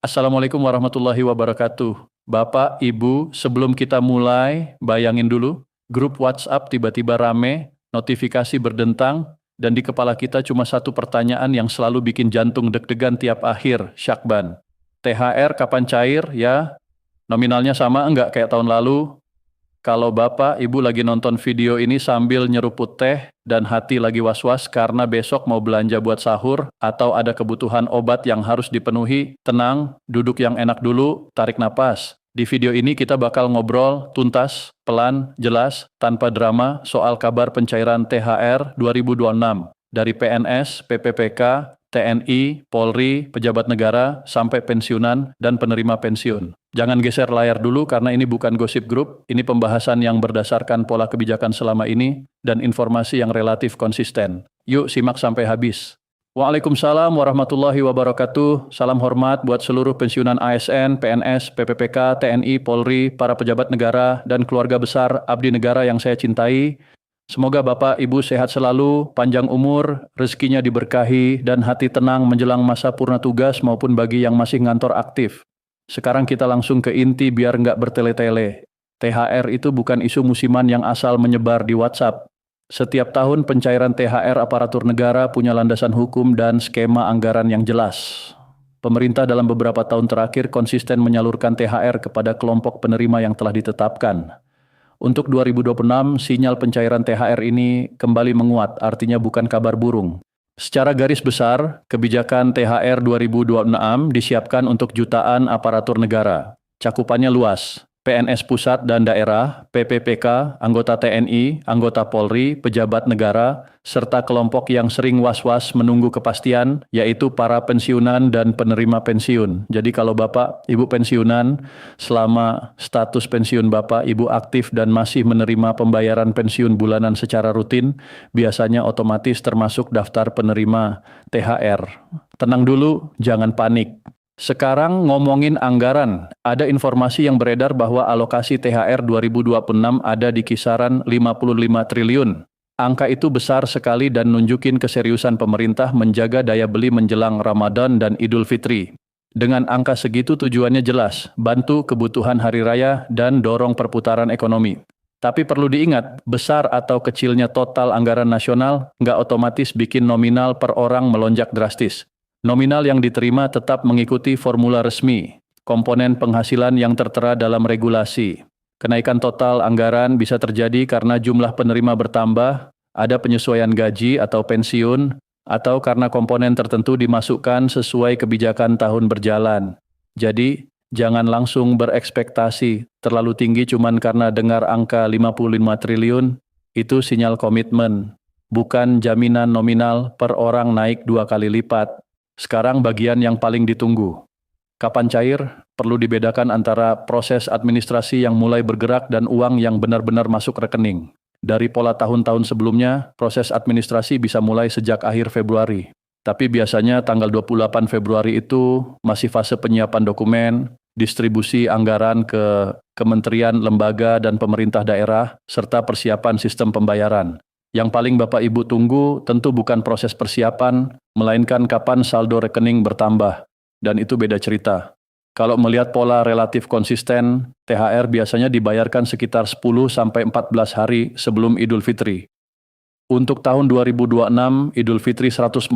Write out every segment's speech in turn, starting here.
Assalamualaikum warahmatullahi wabarakatuh. Bapak, Ibu, sebelum kita mulai, bayangin dulu, grup WhatsApp tiba-tiba rame, notifikasi berdentang, dan di kepala kita cuma satu pertanyaan yang selalu bikin jantung deg-degan tiap akhir, Syakban. THR kapan cair, ya? Nominalnya sama enggak kayak tahun lalu? Kalau Bapak, Ibu lagi nonton video ini sambil nyeruput teh dan hati lagi was-was karena besok mau belanja buat sahur atau ada kebutuhan obat yang harus dipenuhi, tenang, duduk yang enak dulu, tarik napas. Di video ini kita bakal ngobrol tuntas, pelan, jelas, tanpa drama soal kabar pencairan THR 2026 dari PNS, PPPK, TNI, Polri, pejabat negara, sampai pensiunan dan penerima pensiun. Jangan geser layar dulu karena ini bukan gosip grup, ini pembahasan yang berdasarkan pola kebijakan selama ini dan informasi yang relatif konsisten. Yuk simak sampai habis. Waalaikumsalam warahmatullahi wabarakatuh. Salam hormat buat seluruh pensiunan ASN, PNS, PPPK, TNI, Polri, para pejabat negara, dan keluarga besar abdi negara yang saya cintai. Semoga Bapak Ibu sehat selalu, panjang umur, rezekinya diberkahi, dan hati tenang menjelang masa purna tugas maupun bagi yang masih ngantor aktif. Sekarang kita langsung ke inti biar nggak bertele-tele. THR itu bukan isu musiman yang asal menyebar di WhatsApp. Setiap tahun pencairan THR aparatur negara punya landasan hukum dan skema anggaran yang jelas. Pemerintah dalam beberapa tahun terakhir konsisten menyalurkan THR kepada kelompok penerima yang telah ditetapkan. Untuk 2026, sinyal pencairan THR ini kembali menguat, artinya bukan kabar burung. Secara garis besar, kebijakan THR 2026 disiapkan untuk jutaan aparatur negara. Cakupannya luas, PNS pusat dan daerah, PPPK, anggota TNI, anggota Polri, pejabat negara, serta kelompok yang sering was-was menunggu kepastian, yaitu para pensiunan dan penerima pensiun. Jadi kalau Bapak, Ibu pensiunan, selama status pensiun Bapak, Ibu aktif dan masih menerima pembayaran pensiun bulanan secara rutin, biasanya otomatis termasuk daftar penerima THR. Tenang dulu, jangan panik. Sekarang ngomongin anggaran, ada informasi yang beredar bahwa alokasi THR 2026 ada di kisaran 55 triliun. Angka itu besar sekali dan nunjukin keseriusan pemerintah menjaga daya beli menjelang Ramadan dan Idul Fitri. Dengan angka segitu tujuannya jelas, bantu kebutuhan hari raya dan dorong perputaran ekonomi. Tapi perlu diingat, besar atau kecilnya total anggaran nasional nggak otomatis bikin nominal per orang melonjak drastis. Nominal yang diterima tetap mengikuti formula resmi, komponen penghasilan yang tertera dalam regulasi. Kenaikan total anggaran bisa terjadi karena jumlah penerima bertambah, ada penyesuaian gaji atau pensiun, atau karena komponen tertentu dimasukkan sesuai kebijakan tahun berjalan. Jadi, jangan langsung berekspektasi terlalu tinggi cuman karena dengar angka 55 triliun, itu sinyal komitmen, bukan jaminan nominal per orang naik 2 kali lipat. Sekarang bagian yang paling ditunggu. Kapan cair? Perlu dibedakan antara proses administrasi yang mulai bergerak dan uang yang benar-benar masuk rekening. Dari pola tahun-tahun sebelumnya, proses administrasi bisa mulai sejak akhir Februari. Tapi biasanya tanggal 28 Februari itu masih fase penyiapan dokumen, distribusi anggaran ke kementerian, lembaga, dan pemerintah daerah, serta persiapan sistem pembayaran. Yang paling Bapak Ibu tunggu tentu bukan proses persiapan, melainkan kapan saldo rekening bertambah. Dan itu beda cerita. Kalau melihat pola relatif konsisten, THR biasanya dibayarkan sekitar 10-14 hari sebelum Idul Fitri. Untuk tahun 2026, Idul Fitri 147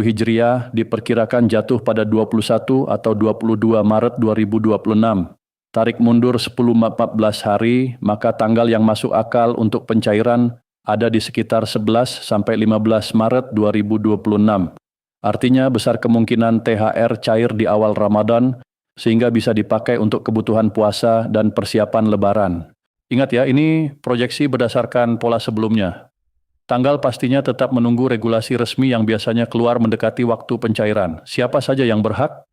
Hijriah diperkirakan jatuh pada 21 atau 22 Maret 2026. Tarik mundur 10-14 hari, maka tanggal yang masuk akal untuk pencairan ada di sekitar 11-15 Maret 2026. Artinya besar kemungkinan THR cair di awal Ramadan, sehingga bisa dipakai untuk kebutuhan puasa dan persiapan Lebaran. Ingat ya, ini proyeksi berdasarkan pola sebelumnya. Tanggal pastinya tetap menunggu regulasi resmi yang biasanya keluar mendekati waktu pencairan. Siapa saja yang berhak?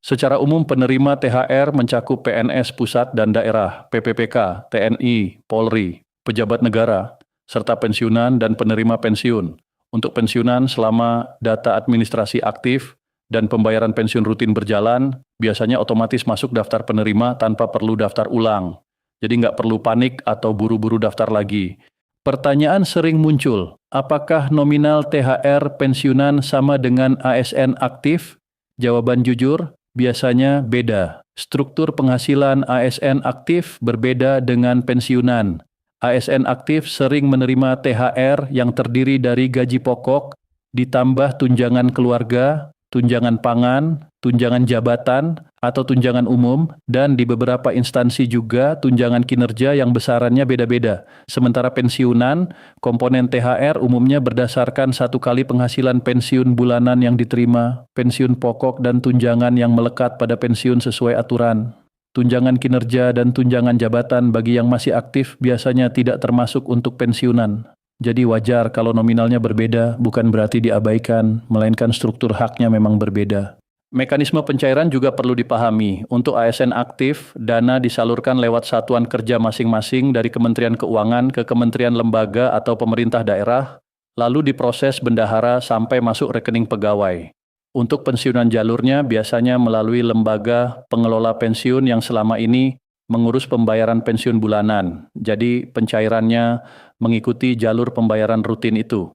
Secara umum penerima THR mencakup PNS pusat dan daerah, PPPK, TNI, Polri, pejabat negara, serta pensiunan dan penerima pensiun. Untuk pensiunan selama data administrasi aktif dan pembayaran pensiun rutin berjalan, biasanya otomatis masuk daftar penerima tanpa perlu daftar ulang. Jadi nggak perlu panik atau buru-buru daftar lagi. Pertanyaan sering muncul, apakah nominal THR pensiunan sama dengan ASN aktif? Jawaban jujur, biasanya beda. Struktur penghasilan ASN aktif berbeda dengan pensiunan. ASN aktif sering menerima THR yang terdiri dari gaji pokok, ditambah tunjangan keluarga, tunjangan pangan, tunjangan jabatan, atau tunjangan umum, dan di beberapa instansi juga tunjangan kinerja yang besarannya beda-beda. Sementara pensiunan, komponen THR umumnya berdasarkan satu kali penghasilan pensiun bulanan yang diterima, pensiun pokok dan tunjangan yang melekat pada pensiun sesuai aturan. Tunjangan kinerja dan tunjangan jabatan bagi yang masih aktif biasanya tidak termasuk untuk pensiunan. Jadi wajar kalau nominalnya berbeda, bukan berarti diabaikan, melainkan struktur haknya memang berbeda. Mekanisme pencairan juga perlu dipahami. Untuk ASN aktif, dana disalurkan lewat satuan kerja masing-masing dari Kementerian Keuangan ke kementerian lembaga atau pemerintah daerah, lalu diproses bendahara sampai masuk rekening pegawai. Untuk pensiunan jalurnya biasanya melalui lembaga pengelola pensiun yang selama ini mengurus pembayaran pensiun bulanan. Jadi pencairannya mengikuti jalur pembayaran rutin itu.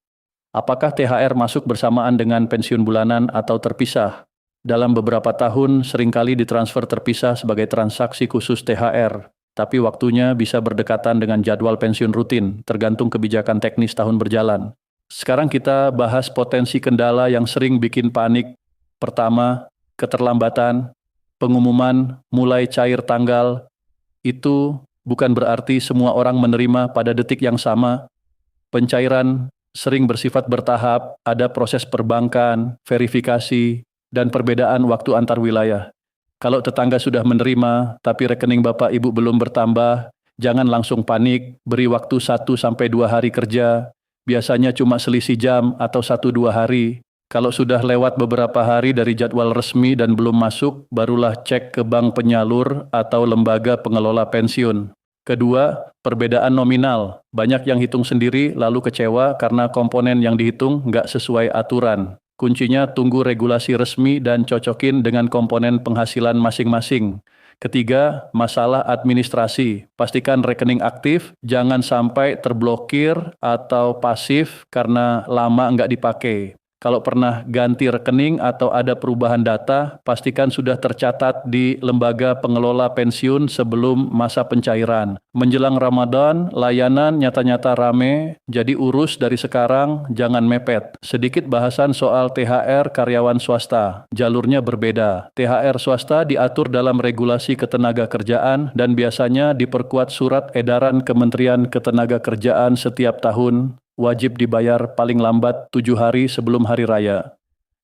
Apakah THR masuk bersamaan dengan pensiun bulanan atau terpisah? Dalam beberapa tahun seringkali ditransfer terpisah sebagai transaksi khusus THR, tapi waktunya bisa berdekatan dengan jadwal pensiun rutin, tergantung kebijakan teknis tahun berjalan. Sekarang kita bahas potensi kendala yang sering bikin panik. Pertama, keterlambatan, pengumuman mulai cair tanggal, itu bukan berarti semua orang menerima pada detik yang sama. Pencairan sering bersifat bertahap, ada proses perbankan, verifikasi, dan perbedaan waktu antar wilayah. Kalau tetangga sudah menerima, tapi rekening Bapak Ibu belum bertambah, jangan langsung panik, beri waktu 1-2 hari kerja, biasanya cuma selisih jam atau 1-2 hari. Kalau sudah lewat beberapa hari dari jadwal resmi dan belum masuk, barulah cek ke bank penyalur atau lembaga pengelola pensiun. Kedua, perbedaan nominal. Banyak yang hitung sendiri lalu kecewa karena komponen yang dihitung nggak sesuai aturan. Kuncinya tunggu regulasi resmi dan cocokin dengan komponen penghasilan masing-masing. Ketiga, masalah administrasi. Pastikan rekening aktif, jangan sampai terblokir atau pasif karena lama nggak dipakai. Kalau pernah ganti rekening atau ada perubahan data, pastikan sudah tercatat di lembaga pengelola pensiun sebelum masa pencairan. Menjelang Ramadan, layanan nyata-nyata rame, jadi urus dari sekarang, jangan mepet. Sedikit bahasan soal THR karyawan swasta. Jalurnya berbeda. THR swasta diatur dalam regulasi ketenagakerjaan dan biasanya diperkuat surat edaran Kementerian Ketenagakerjaan setiap tahun. Wajib dibayar paling lambat 7 hari sebelum hari raya.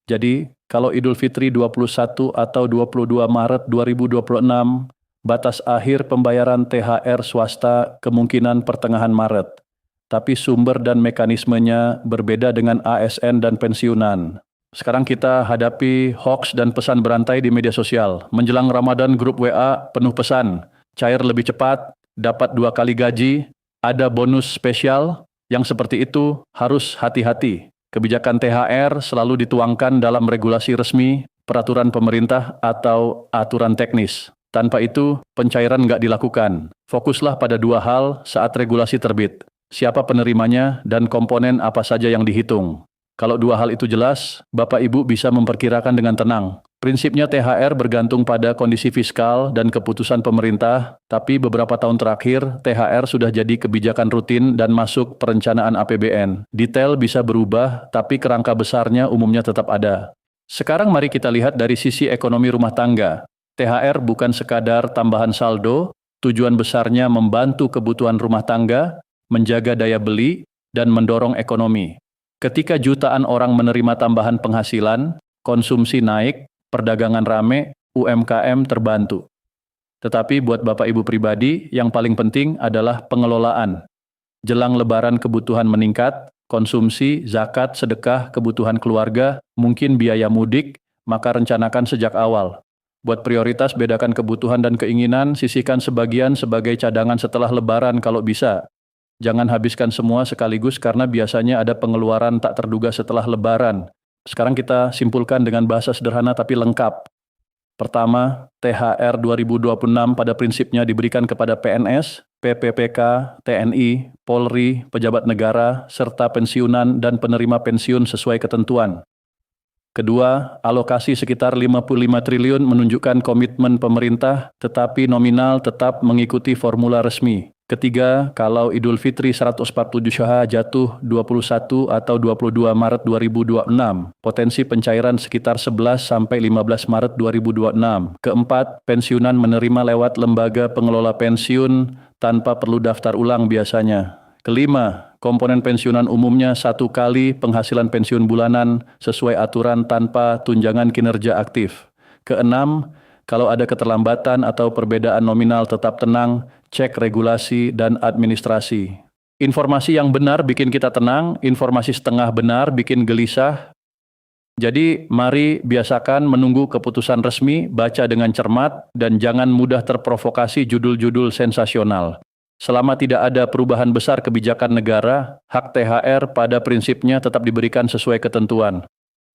Jadi, kalau Idul Fitri 21 atau 22 Maret 2026, batas akhir pembayaran THR swasta kemungkinan pertengahan Maret. Tapi sumber dan mekanismenya berbeda dengan ASN dan pensiunan. Sekarang kita hadapi hoax dan pesan berantai di media sosial. Menjelang Ramadan grup WA penuh pesan, cair lebih cepat, dapat 2 kali gaji, ada bonus spesial. Yang seperti itu harus hati-hati. Kebijakan THR selalu dituangkan dalam regulasi resmi, peraturan pemerintah, atau aturan teknis. Tanpa itu, pencairan nggak dilakukan. Fokuslah pada 2 hal saat regulasi terbit. Siapa penerimanya dan komponen apa saja yang dihitung. Kalau 2 hal itu jelas, Bapak Ibu bisa memperkirakan dengan tenang. Prinsipnya THR bergantung pada kondisi fiskal dan keputusan pemerintah, tapi beberapa tahun terakhir THR sudah jadi kebijakan rutin dan masuk perencanaan APBN. Detail bisa berubah, tapi kerangka besarnya umumnya tetap ada. Sekarang mari kita lihat dari sisi ekonomi rumah tangga. THR bukan sekadar tambahan saldo, tujuan besarnya membantu kebutuhan rumah tangga, menjaga daya beli, dan mendorong ekonomi. Ketika jutaan orang menerima tambahan penghasilan, konsumsi naik, perdagangan rame, UMKM terbantu. Tetapi buat Bapak Ibu pribadi, yang paling penting adalah pengelolaan. Jelang Lebaran kebutuhan meningkat, konsumsi, zakat, sedekah, kebutuhan keluarga, mungkin biaya mudik, maka rencanakan sejak awal. Buat prioritas, bedakan kebutuhan dan keinginan, sisihkan sebagian sebagai cadangan setelah Lebaran kalau bisa. Jangan habiskan semua sekaligus karena biasanya ada pengeluaran tak terduga setelah Lebaran. Sekarang kita simpulkan dengan bahasa sederhana tapi lengkap. Pertama, THR 2026 pada prinsipnya diberikan kepada PNS, PPPK, TNI, Polri, pejabat negara, serta pensiunan dan penerima pensiun sesuai ketentuan. Kedua, alokasi sekitar 55 triliun menunjukkan komitmen pemerintah, tetapi nominal tetap mengikuti formula resmi. Ketiga, kalau Idul Fitri 147 Syawal jatuh 21 atau 22 Maret 2026, potensi pencairan sekitar 11 sampai 15 Maret 2026. Keempat, pensiunan menerima lewat lembaga pengelola pensiun tanpa perlu daftar ulang biasanya. Kelima, komponen pensiunan umumnya 1 kali penghasilan pensiun bulanan sesuai aturan tanpa tunjangan kinerja aktif. Keenam, kalau ada keterlambatan atau perbedaan nominal tetap tenang, cek regulasi dan administrasi. Informasi yang benar bikin kita tenang, informasi setengah benar bikin gelisah. Jadi mari biasakan menunggu keputusan resmi, baca dengan cermat, dan jangan mudah terprovokasi judul-judul sensasional. Selama tidak ada perubahan besar kebijakan negara, hak THR pada prinsipnya tetap diberikan sesuai ketentuan.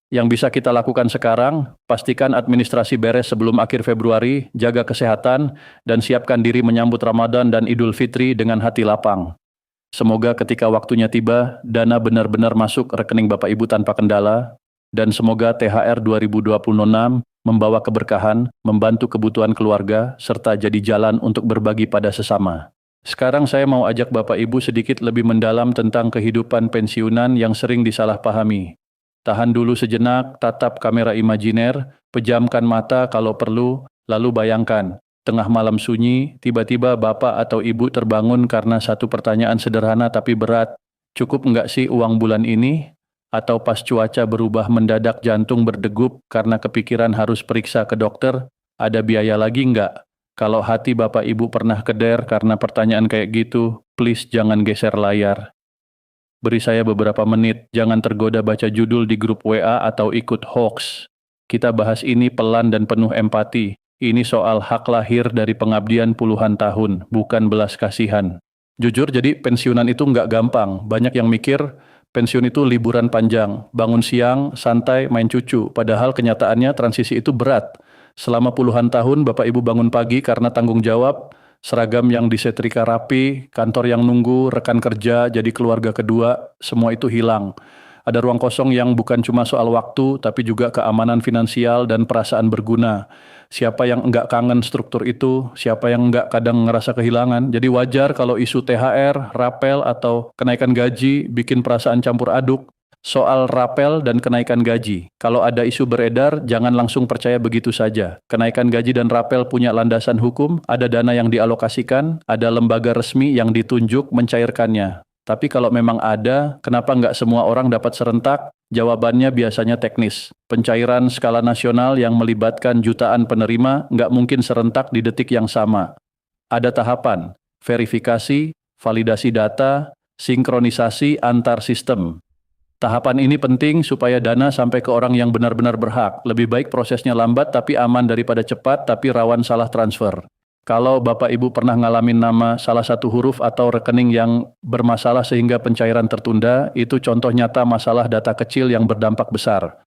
Yang bisa kita lakukan sekarang, pastikan administrasi beres sebelum akhir Februari, jaga kesehatan, dan siapkan diri menyambut Ramadan dan Idul Fitri dengan hati lapang. Semoga ketika waktunya tiba, dana benar-benar masuk rekening Bapak Ibu tanpa kendala, dan semoga THR 2026 membawa keberkahan, membantu kebutuhan keluarga, serta jadi jalan untuk berbagi pada sesama. Sekarang saya mau ajak Bapak Ibu sedikit lebih mendalam tentang kehidupan pensiunan yang sering disalahpahami. Tahan dulu sejenak, tatap kamera imajiner, pejamkan mata kalau perlu, lalu bayangkan, tengah malam sunyi, tiba-tiba Bapak atau Ibu terbangun karena satu pertanyaan sederhana tapi berat. Cukup nggak sih uang bulan ini? Atau pas cuaca berubah mendadak jantung berdegup karena kepikiran harus periksa ke dokter, ada biaya lagi nggak? Kalau hati Bapak Ibu pernah keder karena pertanyaan kayak gitu, please jangan geser layar. Beri saya beberapa menit, jangan tergoda baca judul di grup WA atau ikut hoax. Kita bahas ini pelan dan penuh empati. Ini soal hak lahir dari pengabdian puluhan tahun, bukan belas kasihan. Jujur, jadi pensiunan itu nggak gampang. Banyak yang mikir pensiun itu liburan panjang, bangun siang, santai, main cucu. Padahal kenyataannya transisi itu berat. Selama puluhan tahun Bapak Ibu bangun pagi karena tanggung jawab, seragam yang disetrika rapi, kantor yang nunggu, rekan kerja, jadi keluarga kedua, semua itu hilang. Ada ruang kosong yang bukan cuma soal waktu, tapi juga keamanan finansial dan perasaan berguna. Siapa yang enggak kangen struktur itu, siapa yang enggak kadang ngerasa kehilangan. Jadi wajar kalau isu THR, rapel, atau kenaikan gaji bikin perasaan campur aduk. Soal rapel dan kenaikan gaji. Kalau ada isu beredar, jangan langsung percaya begitu saja. Kenaikan gaji dan rapel punya landasan hukum, ada dana yang dialokasikan, ada lembaga resmi yang ditunjuk mencairkannya. Tapi kalau memang ada, kenapa nggak semua orang dapat serentak? Jawabannya biasanya teknis. Pencairan skala nasional yang melibatkan jutaan penerima nggak mungkin serentak di detik yang sama. Ada tahapan, verifikasi, validasi data, sinkronisasi antar sistem. Tahapan ini penting supaya dana sampai ke orang yang benar-benar berhak. Lebih baik prosesnya lambat tapi aman daripada cepat tapi rawan salah transfer. Kalau Bapak Ibu pernah ngalamin nama salah satu huruf atau rekening yang bermasalah sehingga pencairan tertunda, itu contoh nyata masalah data kecil yang berdampak besar.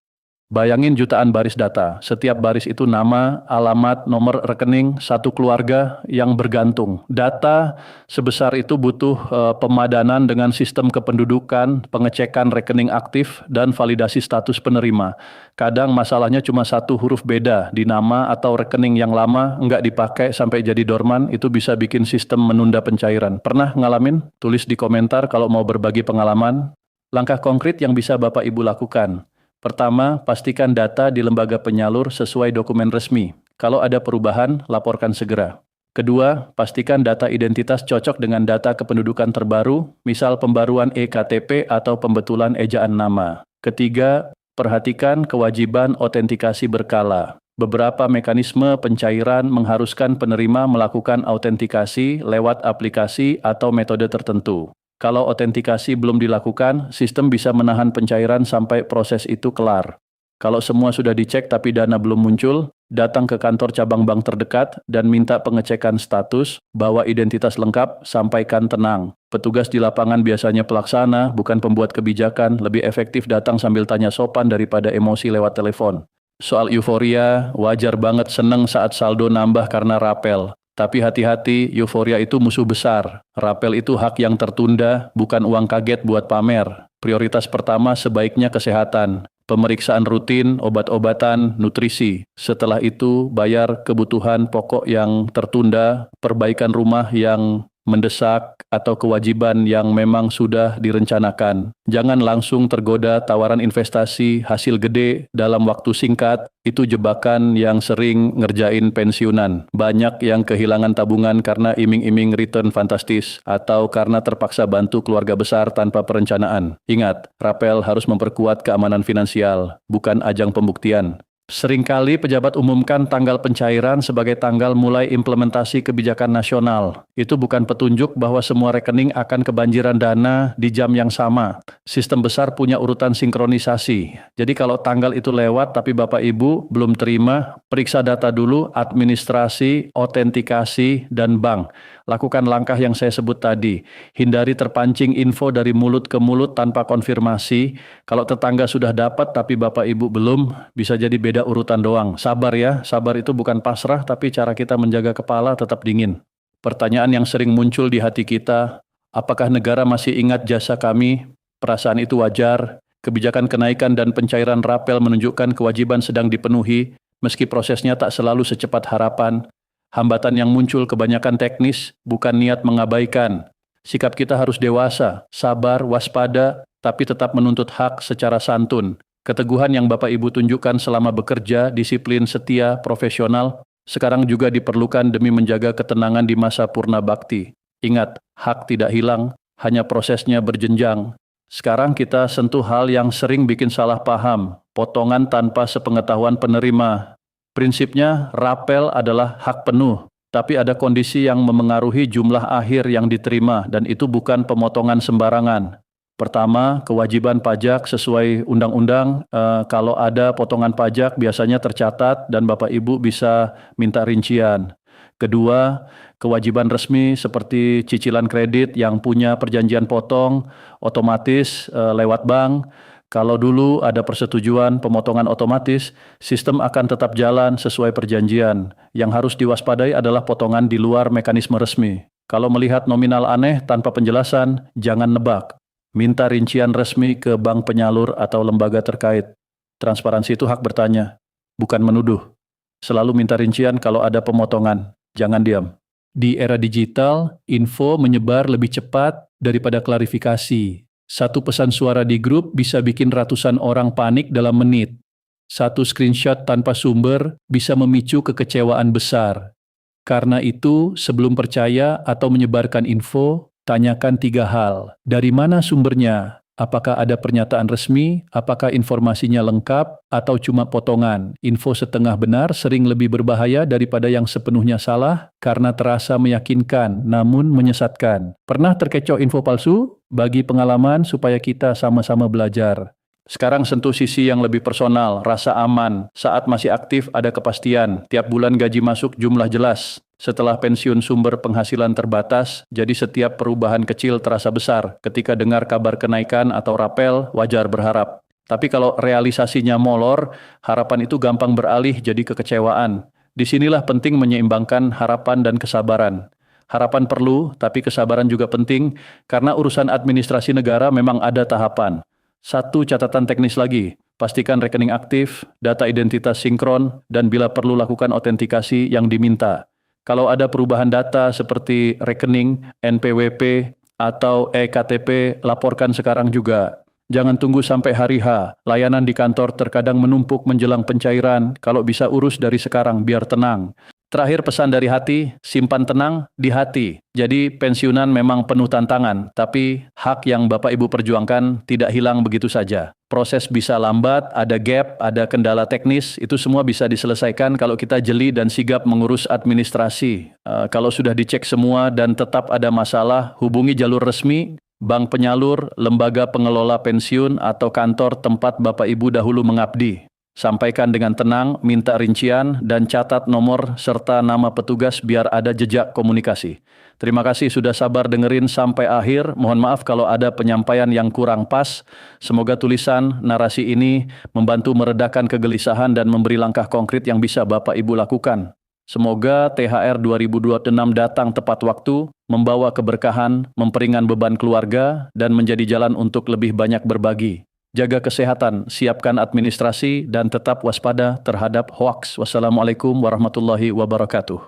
Bayangin jutaan baris data, setiap baris itu nama, alamat, nomor rekening, satu keluarga yang bergantung. Data sebesar itu butuh pemadanan dengan sistem kependudukan, pengecekan rekening aktif, dan validasi status penerima. Kadang masalahnya cuma satu huruf beda di nama atau rekening yang lama, nggak dipakai sampai jadi dorman, itu bisa bikin sistem menunda pencairan. Pernah ngalamin? Tulis di komentar kalau mau berbagi pengalaman. Langkah konkret yang bisa Bapak Ibu lakukan. Pertama, pastikan data di lembaga penyalur sesuai dokumen resmi. Kalau ada perubahan, laporkan segera. Kedua, pastikan data identitas cocok dengan data kependudukan terbaru, misal pembaruan EKTP atau pembetulan ejaan nama. Ketiga, perhatikan kewajiban autentikasi berkala. Beberapa mekanisme pencairan mengharuskan penerima melakukan autentikasi lewat aplikasi atau metode tertentu. Kalau autentikasi belum dilakukan, sistem bisa menahan pencairan sampai proses itu kelar. Kalau semua sudah dicek tapi dana belum muncul, datang ke kantor cabang bank terdekat dan minta pengecekan status, bawa identitas lengkap, sampaikan tenang. Petugas di lapangan biasanya pelaksana, bukan pembuat kebijakan, lebih efektif datang sambil tanya sopan daripada emosi lewat telepon. Soal euforia, wajar banget seneng saat saldo nambah karena rapel. Tapi hati-hati, euforia itu musuh besar. Rapel itu hak yang tertunda, bukan uang kaget buat pamer. Prioritas pertama sebaiknya kesehatan. pemeriksaan rutin, obat-obatan, nutrisi. Setelah itu, bayar kebutuhan pokok yang tertunda, perbaikan rumah yang mendesak, atau kewajiban yang memang sudah direncanakan. Jangan langsung tergoda tawaran investasi hasil gede dalam waktu singkat. Itu jebakan yang sering ngerjain pensiunan. Banyak yang kehilangan tabungan karena iming-iming return fantastis atau karena terpaksa bantu keluarga besar tanpa perencanaan. Ingat, Rapel harus memperkuat keamanan finansial, bukan ajang pembuktian. Seringkali pejabat umumkan tanggal pencairan sebagai tanggal mulai implementasi kebijakan nasional. Itu bukan petunjuk bahwa semua rekening akan kebanjiran dana di jam yang sama. Sistem besar punya urutan sinkronisasi. Jadi kalau tanggal itu lewat tapi Bapak Ibu belum terima, periksa data dulu, administrasi, autentikasi, dan bank. Lakukan langkah yang saya sebut tadi. Hindari terpancing info dari mulut ke mulut tanpa konfirmasi. Kalau tetangga sudah dapat tapi Bapak Ibu belum, bisa jadi beda urutan doang. Sabar ya, sabar itu bukan pasrah tapi cara kita menjaga kepala tetap dingin. Pertanyaan yang sering muncul di hati kita, apakah negara masih ingat jasa kami? Perasaan itu wajar. Kebijakan kenaikan dan pencairan Rapel menunjukkan kewajiban sedang dipenuhi, meski prosesnya tak selalu secepat harapan. Hambatan yang muncul kebanyakan teknis, bukan niat mengabaikan. Sikap kita harus dewasa, sabar, waspada, tapi tetap menuntut hak secara santun. Keteguhan yang Bapak Ibu tunjukkan selama bekerja, disiplin, setia, profesional, sekarang juga diperlukan demi menjaga ketenangan di masa purna bakti. Ingat, hak tidak hilang, hanya prosesnya berjenjang. Sekarang kita sentuh hal yang sering bikin salah paham, potongan tanpa sepengetahuan penerima. Prinsipnya, Rapel adalah hak penuh, tapi ada kondisi yang memengaruhi jumlah akhir yang diterima, dan itu bukan pemotongan sembarangan. Pertama, kewajiban pajak sesuai undang-undang. Kalau ada potongan pajak, biasanya tercatat dan Bapak Ibu bisa minta rincian. Kedua, kewajiban resmi seperti cicilan kredit yang punya perjanjian potong, otomatis lewat bank. Kalau dulu ada persetujuan pemotongan otomatis, sistem akan tetap jalan sesuai perjanjian. Yang harus diwaspadai adalah potongan di luar mekanisme resmi. Kalau melihat nominal aneh tanpa penjelasan, jangan nebak. Minta rincian resmi ke bank penyalur atau lembaga terkait. Transparansi itu hak bertanya, bukan menuduh. Selalu minta rincian kalau ada pemotongan, jangan diam. Di era digital, info menyebar lebih cepat daripada klarifikasi. Satu pesan suara di grup bisa bikin ratusan orang panik dalam menit. Satu screenshot tanpa sumber bisa memicu kekecewaan besar. Karena itu, sebelum percaya atau menyebarkan info, tanyakan 3 hal. Dari mana sumbernya? Apakah ada pernyataan resmi? Apakah informasinya lengkap? Atau cuma potongan? Info setengah benar sering lebih berbahaya daripada yang sepenuhnya salah karena terasa meyakinkan namun menyesatkan. Pernah terkecoh info palsu? Bagi pengalaman supaya kita sama-sama belajar. Sekarang sentuh sisi yang lebih personal, rasa aman. Saat masih aktif ada kepastian. Tiap bulan gaji masuk jumlah jelas. Setelah pensiun sumber penghasilan terbatas, jadi setiap perubahan kecil terasa besar. Ketika dengar kabar kenaikan atau Rapel, wajar berharap. Tapi kalau realisasinya molor, harapan itu gampang beralih jadi kekecewaan. Disinilah penting menyeimbangkan harapan dan kesabaran. Harapan perlu, tapi kesabaran juga penting, karena urusan administrasi negara memang ada tahapan. Satu catatan teknis lagi, pastikan rekening aktif, data identitas sinkron, dan bila perlu lakukan autentikasi yang diminta. Kalau ada perubahan data seperti rekening, NPWP, atau e-KTP, laporkan sekarang juga. Jangan tunggu sampai hari H. Layanan di kantor terkadang menumpuk menjelang pencairan. Kalau bisa urus dari sekarang, biar tenang. Terakhir pesan dari hati, simpan tenang di hati. Jadi pensiunan memang penuh tantangan, tapi hak yang Bapak Ibu perjuangkan tidak hilang begitu saja. Proses bisa lambat, ada gap, ada kendala teknis, itu semua bisa diselesaikan kalau kita jeli dan sigap mengurus administrasi. Kalau sudah dicek semua dan tetap ada masalah, hubungi jalur resmi, bank penyalur, lembaga pengelola pensiun, atau kantor tempat Bapak Ibu dahulu mengabdi. Sampaikan dengan tenang, minta rincian, dan catat nomor serta nama petugas biar ada jejak komunikasi. Terima kasih sudah sabar dengerin sampai akhir. Mohon maaf kalau ada penyampaian yang kurang pas. Semoga tulisan narasi ini membantu meredakan kegelisahan dan memberi langkah konkret yang bisa Bapak Ibu lakukan. Semoga THR 2026 datang tepat waktu, membawa keberkahan, memperingan beban keluarga, dan menjadi jalan untuk lebih banyak berbagi. Jaga kesehatan, siapkan administrasi, dan tetap waspada terhadap hoaks. Wassalamualaikum warahmatullahi wabarakatuh.